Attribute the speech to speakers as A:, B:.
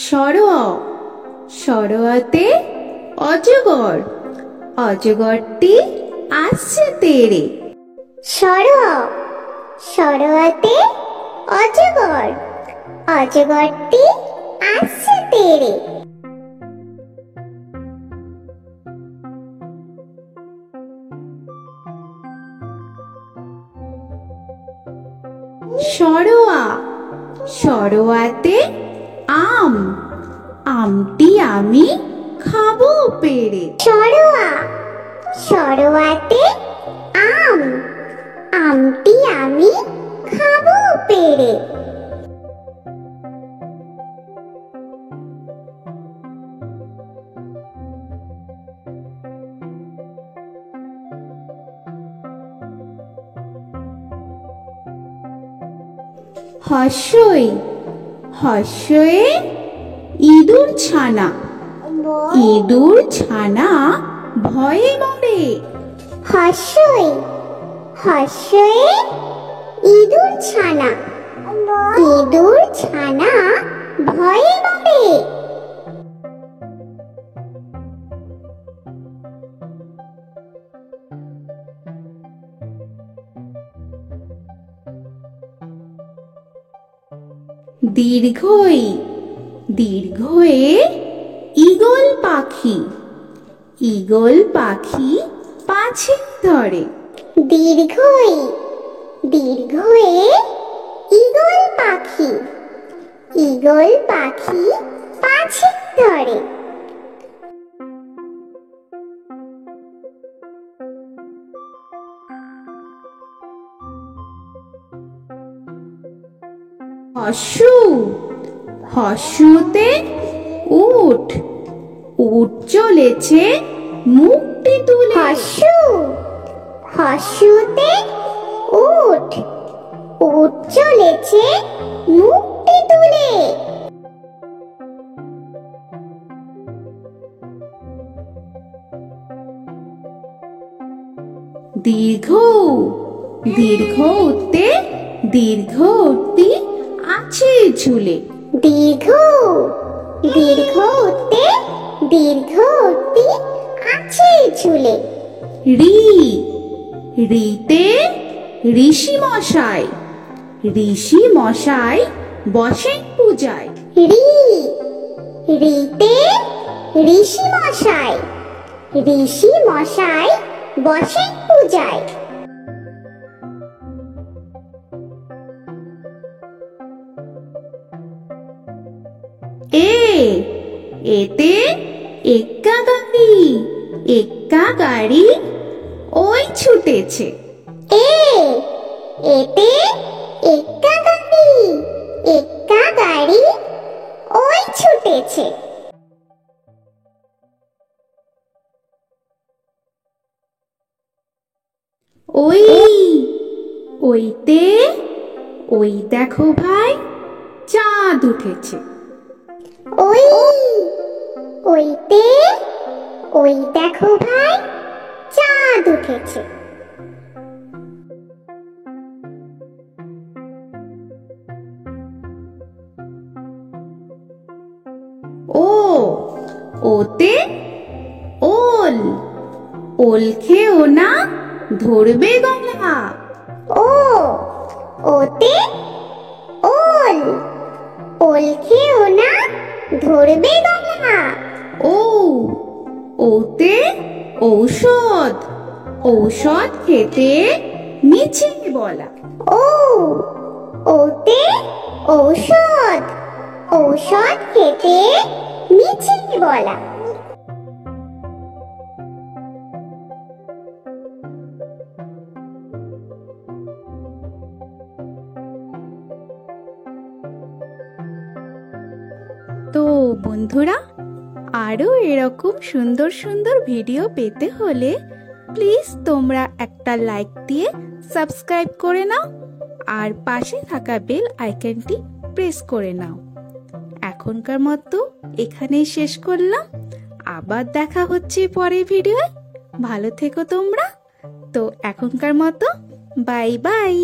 A: সরোয়া, সরোয়াতে অজগর, অজগরটি আসছে তেড়ে।
B: সরোয়া, সরোয়াতে অজগর, অজগরটি আসছে তেড়ে।
A: সরোয়া, সরোয়াতে আম, আমটি আমি খাবো পেড়ে।
B: সরোয়া, সরোয়াতে আম, আমটি আমি খাবো পেড়ে।
A: হর্ষই, হর্ষয়ে ইঁদুর ছানা, ইঁদুর ছানা ভয়ে মরে।
B: হর্ষই, হর্ষয়ে ইঁদুর ছানা, ইঁদুর ছানা ভয়ে মরে।
A: দীর্ঘই, দীর্ঘয়ে ঈগল পাখি, ঈগল পাখি পাছে ধরে।
B: দীর্ঘই, দীর্ঘয়ে ঈগল পাখি, ঈগল পাখি পাছে ধরে।
A: হর্ষু, হর্ষুতে উট, উট চলেছে মুখটি তুলে।
B: হর্ষু, হর্ষুতে উট, উট চলেছে মুখটি তুলে।
A: দীর্ঘ, দীর্ঘতে দীর্ঘটি আছে ঝুলে।
B: দীর্ঘ, দীর্ঘতে দীর্ঘটি আছে ঝুলে।
A: রি, রিতে ঋষি মশাই, ঋষি মশাই বসেন পূজায়।
B: রি, রিতে ঋষি মশাই, ঋষি মশাই বসেন পূজায়।
A: এ, এতে এক্কা গাড়ি, এক্কা গাড়ি ওই ছুটেছে।
B: এ, এতে এক্কা গাড়ি, এক্কা গাড়ি ওই ছুটেছে।
A: ওই, ওইতে ওই দেখো ভাই চাঁদ উঠেছে।
B: ওই, ওইতে ওই দেখো ভাই চাঁদ উঠেছে।
A: ও, ওতে ওল, ওল খেও না ধরবে গলা।
B: ও, ওতে ওল, ওল খেও না ধরবে গলা।
A: ও, ওতে ঔষধ, ঔষধ খেতে মিছে বলা।
B: ও, ওতে ঔষধ, ঔষধ খেতে মিছে বলা।
A: তো বন্ধুরা, আরো এরকম সুন্দর সুন্দর ভিডিও পেতে হলে প্লিজ তোমরা একটা লাইক দিয়ে সাবস্ক্রাইব করে নাও আর পাশে থাকা বেল আইকনটি প্রেস করে নাও। এখনকার মতো এখানেই শেষ করলাম, আবার দেখা হচ্ছে পরের ভিডিওয়ে। ভালো থেকো তোমরা। তো এখনকার মতো বাই বাই।